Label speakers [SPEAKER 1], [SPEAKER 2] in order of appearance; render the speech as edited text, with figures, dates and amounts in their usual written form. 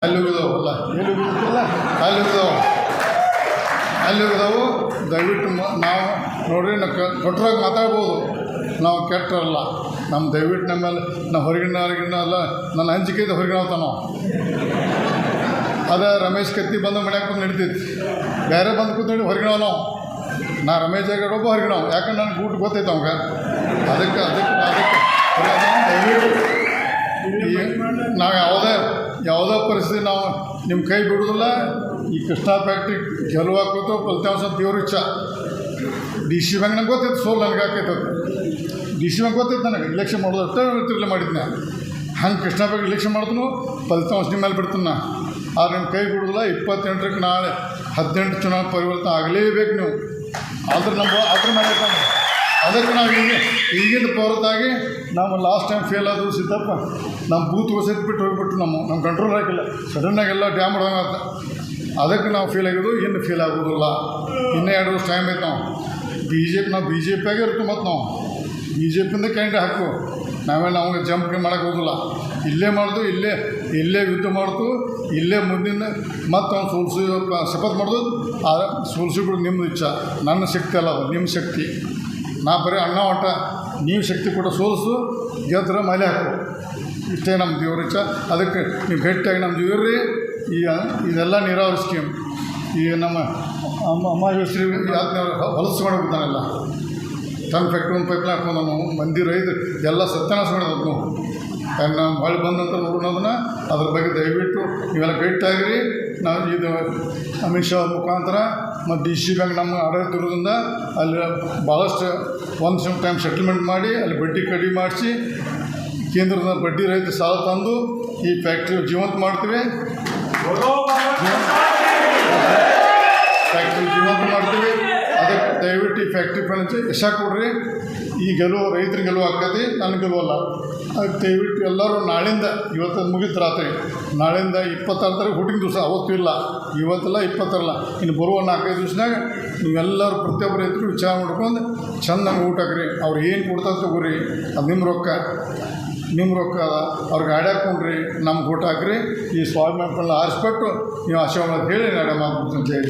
[SPEAKER 1] ಅಲ್ಲಿ ಹೋಗಿದಾವಲ್ಲ ಎಲ್ಲಿ ಹೋಗಿಲ್ಲ ಅಲ್ಲಿ ಹೋಗಿದಾವು ದಯವಿಟ್ಟು ನಾವು ನೋಡ್ರಿ ನಾವು ಕೊಟ್ಟರಾಗ ಮಾತಾಡ್ಬೋದು, ನಾವು ಕೆಟ್ಟರಲ್ಲ. ನಮ್ಮ ದಯವಿಟ್ಟು ನಮ್ಮಲ್ಲಿ ನಾವು ಹೊರಗಿನ ಎಲ್ಲ ನನ್ನ ಹಂಚಿಕೆ ಹೊರಗಿನ ಹೋಗ್ತಾವ ನಾವು. ಅದೇ ರಮೇಶ್ ಕತ್ತಿ ಬಂದು ಮನ್ಯಾಗ ಬಂದು ನಡೀತೈತಿ, ಬೇರೆ ಬಂದು ಕೂತ್ಕೊಂಡು ಹೊರಗಿನ ನಾವು. ನಾ ರಮೇಶ್ ಜಾಗ ಒಬ್ಬ ಹೊರಗಿನ ಯಾಕಂದ್ರೆ ನನಗೆ ಊಟ ಗೊತ್ತೈತೆ ಅವಾಗ. ಅದಕ್ಕೆ ದಯವಿಟ್ಟು ನಾವು ಯಾವುದೇ ಪರಿಸ್ಥಿತಿ ನಾವು ನಿಮ್ಮ ಕೈ ಬಿಡೋದಿಲ್ಲ. ಈ ಕೃಷ್ಣ ಫ್ಯಾಕ್ಟ್ರಿ ಗೆಲುವಾಗ್ತೋ ಫಲಿತಾಂಶ ದೇವ್ರ ಇಚ್ಛ. ಡಿ ಸಿ ಬ್ಯಾಂಕ್ ನಂಗೆ ಗೊತ್ತೈತೆ, ಸೋಲ್ ನನಗೆ ಹಾಕೈತೆ. ಡಿ ಸಿ ಬ್ಯಾಂಕ್ ಗೊತ್ತೈತೆ ನನಗೆ, ಇಲೆಕ್ಷನ್ ಮಾಡೋದು ಅಷ್ಟೇ ತಿರ್ಲೆ ಮಾಡಿದ್ನ. ಹಂಗೆ ಕೃಷ್ಣ ಫ್ಯಾಕ್ಟ್ರಿ ಇಲೆಕ್ಷನ್ ಮಾಡಿದ್ನು ಫಲಿತಾಂಶ ನಿಮ್ಮ ಮೇಲೆ ಬಿಡ್ತೀನಿ. ಆದ್ರೆ ನಿಮ್ಮ ಕೈ ಬಿಡೋದಿಲ್ಲ. 28ಕ್ಕೆ ನಾಳೆ 18 ಚುನಾವಣೆ ಪರಿವರ್ತನೆ ಆಗಲೇಬೇಕು ನೀವು. ಅದ್ರ ಮೇಲೆ ಅದಕ್ಕೆ ನಾವು ಈಗಿನ ಹೊರತಾಗಿ ನಾವು ಲಾಸ್ಟ್ ಟೈಮ್ ಫೇಲ್ ಆದರೂ ಸಿದ್ದಪ್ಪ ನಮ್ಮ ಬೂತ್ ಬಿಟ್ಟು ಹೋಗಿಬಿಟ್ಟು ನಮ್ಮ ಕಂಟ್ರೋಲ್ ಆಗಿಲ್ಲ. ಸಡನ್ನಾಗೆಲ್ಲ ಡ್ಯಾಮ್ ಹೊಡೆದಂಗೆ. ಅದಕ್ಕೆ ನಾವು ಫೇಲ್ ಆಗಿದ್ದು, ಇನ್ನು ಫೇಲ್ ಆಗೋದಿಲ್ಲ. ಇನ್ನೂ 2 ವರ್ಷ ಟೈಮ್ ಐತೆ. ನಾವು ಬಿ ಜೆ ಪಿಯಾಗೆ ಇರ್ತು. ಮತ್ತು ನಾವು ಬಿ ಜೆ ಪಿಯಿಂದ ಕ್ಯಾಂಡಿಡೇಟ್ ಹಾಕು. ನಮಗೆ ಜಂಪ್ ಮಾಡೋಕ್ಕೆ ಹೋಗೋದಿಲ್ಲ. ಇಲ್ಲೇ ಮಾಡೋದು, ಇಲ್ಲೇ ಯುದ್ಧ ಮಾಡ್ತು, ಇಲ್ಲೇ ಮುಂದಿನ ಮತ್ತು ಅವ್ನು ಸೋಲ್ಸಿ ಶಪಥ ಮಾಡೋದು. ಸೋಲ್ಸಿ ಬಿಡೋದು ನಿಮ್ಮದು ಇಚ್ಛ. ನನ್ನ ಶಕ್ತಿ ಅಲ್ಲ, ಅದು ನಿಮ್ಮ ಶಕ್ತಿ. ನಾ ಬರೀ ಅಣ್ಣ ಒಟ್ಟ ನೀವು ಶಕ್ತಿ ಕೊಟ್ಟು ಸೋಲಿಸು, ಗೆದ್ರೆ ಮಲೆ ಹಾಕು. ಇಷ್ಟೇ ನಮ್ಮ ದೇವ್ರ ಇಚ್ಛ. ಅದಕ್ಕೆ ನೀವು ಗಟ್ಟಿಯಾಗಿ ನಮ್ಮ ದೇವ್ರಿ. ಈಗ ಇದೆಲ್ಲ ನೀರಾವರಿ ಸ್ಕೀಮ್ ಈಗ ನಮ್ಮ ಅಮ್ಮ ಯೋಶ್ರೀ ಹೊಲಸ್ಕೊಂಡು ಬಿಡ್ತಾನೆಲ್ಲ. ತನ್ನ ಫ್ಯಾಕ್ಟ್ರಿ ಒಂದು ಪೈಪ್ಲೈನ್ ಹಾಕೊಂಡು ನಾವು ಮಂದಿ ರೈತರು ಎಲ್ಲ ಸತ್ಯನಾಶ ಮಾಡೋದು. ನಾವು ಹೊಳೆ ಬಂದಂತ ನೋಡೋದನ್ನ ಅದ್ರ ಬಗ್ಗೆ ದಯವಿಟ್ಟು ನೀವೆಲ್ಲ ಗಟ್ಟಿಯಾಗಿರಿ. ನಾವು ಇದು ಅಮಿತ್ ಶಾ ಮುಖಾಂತರ ಮತ್ತು ಡಿ ಸಿ ಬ್ಯಾಂಕ್ ನಮ್ಮ ಆಡಳಿತ ಇರೋದ್ರಿಂದ ಅಲ್ಲಿ ಭಾಳಷ್ಟು ಒಂದು ಟೈಮ್ ಸೆಟಲ್ಮೆಂಟ್ ಮಾಡಿ ಅಲ್ಲಿ ಬಡ್ಡಿ ಕಡಿಮೆ ಮಾಡಿಸಿ ಕೇಂದ್ರದ ಬಡ್ಡಿ ರಹಿತ ಸಾಲ ತಂದು ಈ ಫ್ಯಾಕ್ಟ್ರಿ ಜೀವಂತ ಮಾಡ್ತೀವಿ. ಅದಕ್ಕೆ ದಯವಿಟ್ಟು ಈ ಫ್ಯಾಕ್ಟ್ರಿ ಫೈನಾನ್ಸ್ ಯಶ ಕೊಡ್ರಿ. ಈ ಗೆಲುವು ರೈತರ ಗೆಲುವು ಆಗ್ತೈತಿ, ನನ್ನ ಗೆಲುವಲ್ಲ. ಅದಕ್ಕೆ ದಯವಿಟ್ಟು ಎಲ್ಲರೂ ನಾಳಿಂದ, ಇವತ್ತು ಮುಗಿತು ರಾತ್ರಿ, ನಾಳಿಂದ 26 ತಾರೀಕು ಹುಟ್ಟಿನ ದಿವಸ. ಅವತ್ತು ಇಲ್ಲ, ಇವತ್ತೆಲ್ಲ 26 ಇನ್ನು ಬರುವ 4-5 ದಿವಸನಾಗ ನೀವೆಲ್ಲರೂ ಪ್ರತಿಯೊಬ್ಬರು ರೈತರು ವಿಚಾರ ಮಾಡ್ಕೊಂಡು ಚೆಂದಂಗೆ ಊಟ ಹಾಕ್ರಿ. ಅವ್ರು ಏನು ಕೊಡ್ತಾರೆ ತಗೋರಿ, ಅದು ನಿಮ್ಮ ರೊಕ್ಕ ಅದ. ಅವ್ರಿಗೆ ಗಾಡಿ ಹಾಕ್ಕೊಂಡ್ರಿ, ನಮ್ಗೆ ಊಟ ಹಾಕ್ರಿ. ಈ ಸ್ವಾಭಿಮಾನ ಆರಿಸ್ಬಿಟ್ಟು ನೀವು ಆಶೀರ್ವಾದ ಹೇಳಿ ನಾಳೆ ಮಾಡ್ಬಿಡ್ತೀನಿ. ಜೈ